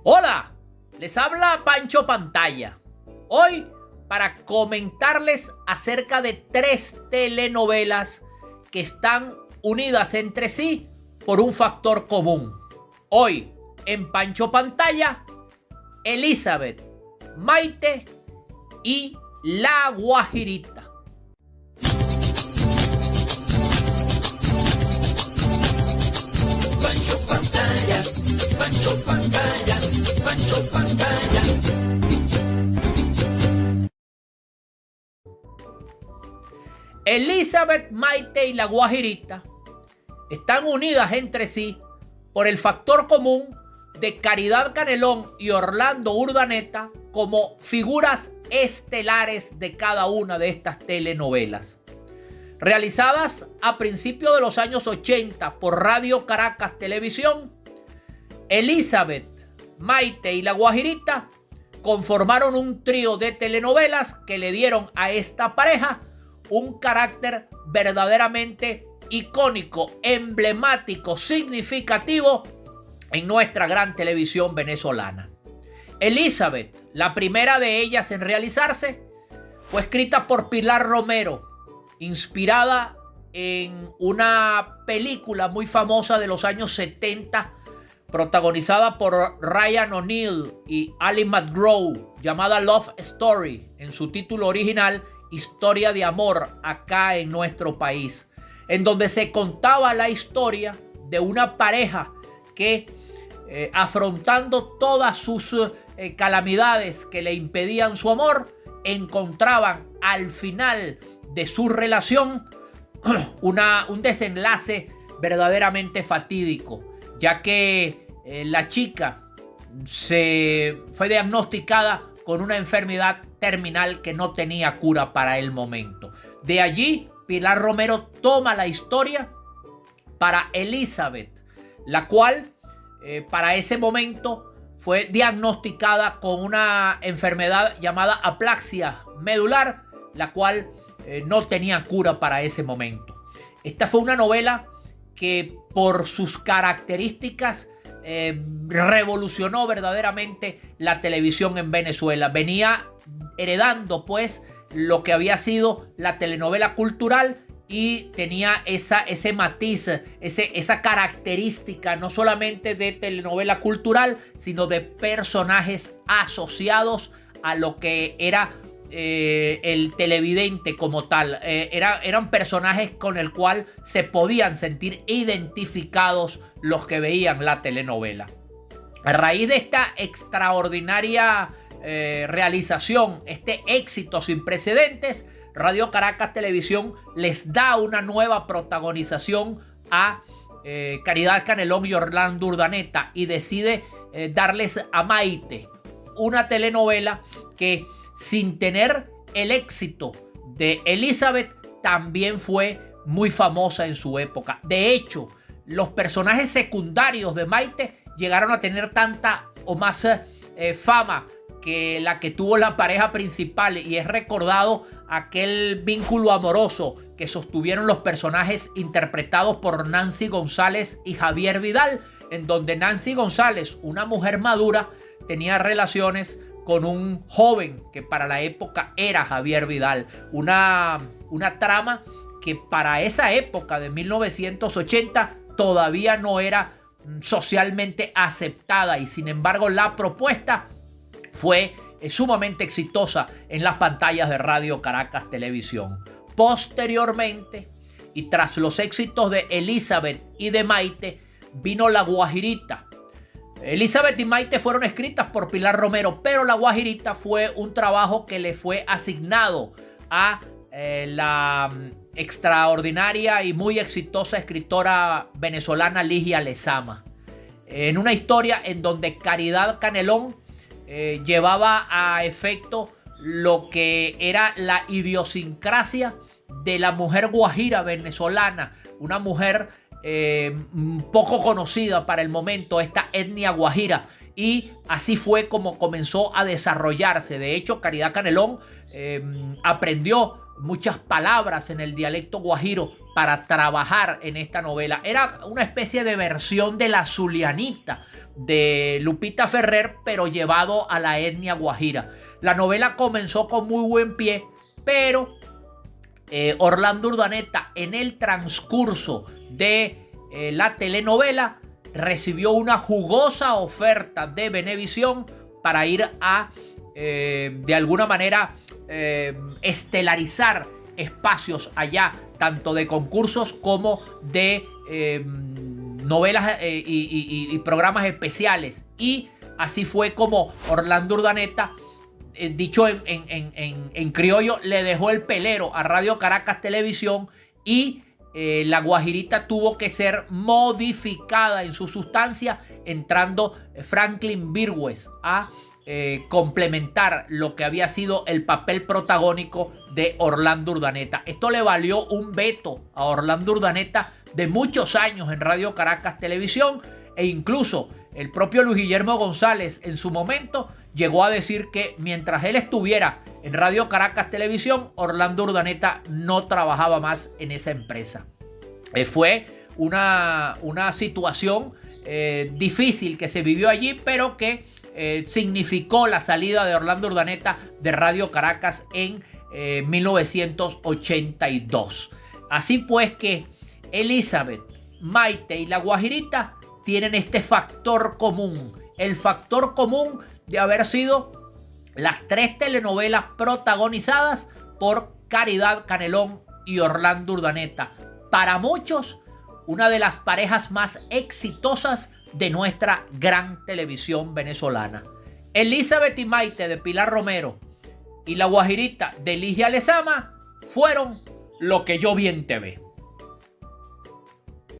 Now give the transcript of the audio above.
Hola, les habla Pancho Pantalla. Hoy para comentarles acerca de 3 telenovelas que están unidas entre sí por un factor común. Hoy en Pancho Pantalla, Elizabeth, Maite y La Guajirita. Pancho Pantalla, Pancho Pantalla, Pancho Pantalla. Elizabeth, Maite y La Guajirita están unidas entre sí por el factor común de Caridad Canelón y Orlando Urdaneta como figuras estelares de cada una de estas telenovelas. Realizadas a principios de los años 80 por Radio Caracas Televisión, Elizabeth, Maite y La Guajirita conformaron un trío de telenovelas que le dieron a esta pareja un carácter verdaderamente icónico, emblemático, significativo en nuestra gran televisión venezolana. Elizabeth, la primera de ellas en realizarse, fue escrita por Pilar Romero, inspirada en una película muy famosa de los años 70, protagonizada por Ryan O'Neal y Ali McGraw, llamada Love Story, en su título original, Historia de Amor, acá en nuestro país, en donde se contaba la historia de una pareja que afrontando todas sus calamidades que le impedían su amor, encontraban al final de su relación un desenlace verdaderamente fatídico, ya que la chica fue diagnosticada con una enfermedad terminal que no tenía cura para el momento. De allí, Pilar Romero toma la historia para Elizabeth, la cual para ese momento fue diagnosticada con una enfermedad llamada aplasia medular, la cual no tenía cura para ese momento. Esta fue una novela que por sus características revolucionó verdaderamente la televisión en Venezuela. Venía heredando pues lo que había sido la telenovela cultural y tenía ese matiz, esa característica no solamente de telenovela cultural, sino de personajes asociados a lo que era el televidente como tal. Eran personajes con el cual se podían sentir identificados los que veían la telenovela. A raíz de esta extraordinaria realización, este éxito sin precedentes, Radio Caracas Televisión les da una nueva protagonización a Caridad Canelón y Orlando Urdaneta y decide darles a Maite, una telenovela que, sin tener el éxito de Elizabeth, también fue muy famosa en su época. De hecho, los personajes secundarios de Maite llegaron a tener tanta o más fama que la que tuvo la pareja principal, y es recordado aquel vínculo amoroso que sostuvieron los personajes interpretados por Nancy González y Javier Vidal, en donde Nancy González, una mujer madura, tenía relaciones con un joven que para la época era Javier Vidal. Una trama que para esa época de 1980 todavía no era socialmente aceptada, y sin embargo la propuesta fue sumamente exitosa en las pantallas de Radio Caracas Televisión. Posteriormente, y tras los éxitos de Elizabeth y de Maite, vino La Guajirita. Elizabeth y Maite fueron escritas por Pilar Romero, pero La Guajirita fue un trabajo que le fue asignado a la extraordinaria y muy exitosa escritora venezolana Ligia Lezama, en una historia en donde Caridad Canelón llevaba a efecto lo que era la idiosincrasia de la mujer guajira venezolana, una mujer poco conocida para el momento, esta etnia guajira, y así fue como comenzó a desarrollarse. De hecho, Caridad Canelón aprendió muchas palabras en el dialecto guajiro para trabajar en esta novela. Era una especie de versión de La Zulianita de Lupita Ferrer, pero llevado a la etnia guajira. La novela comenzó con muy buen pie, pero Orlando Urdaneta, en el transcurso de la telenovela, recibió una jugosa oferta de Venevisión para ir a, de alguna manera, estelarizar espacios allá, tanto de concursos como de novelas y programas especiales. Y así fue como Orlando Urdaneta, dicho en criollo, le dejó el pelero a Radio Caracas Televisión, y La Guajirita tuvo que ser modificada en su sustancia, entrando Franklin Virgües a complementar lo que había sido el papel protagónico de Orlando Urdaneta. Esto le valió un veto a Orlando Urdaneta de muchos años en Radio Caracas Televisión, e incluso el propio Luis Guillermo González en su momento llegó a decir que mientras él estuviera en Radio Caracas Televisión, Orlando Urdaneta no trabajaba más en esa empresa. Fue una situación difícil que se vivió allí, pero que significó la salida de Orlando Urdaneta de Radio Caracas en 1982. Así pues que Elizabeth, Maite y La Guajirita tienen este factor común, el factor común de haber sido las 3 telenovelas protagonizadas por Caridad Canelón y Orlando Urdaneta. Para muchos, una de las parejas más exitosas de nuestra gran televisión venezolana. Elizabeth y Maite de Pilar Romero y La Guajirita de Ligia Lezama fueron Lo que yo vi en TV.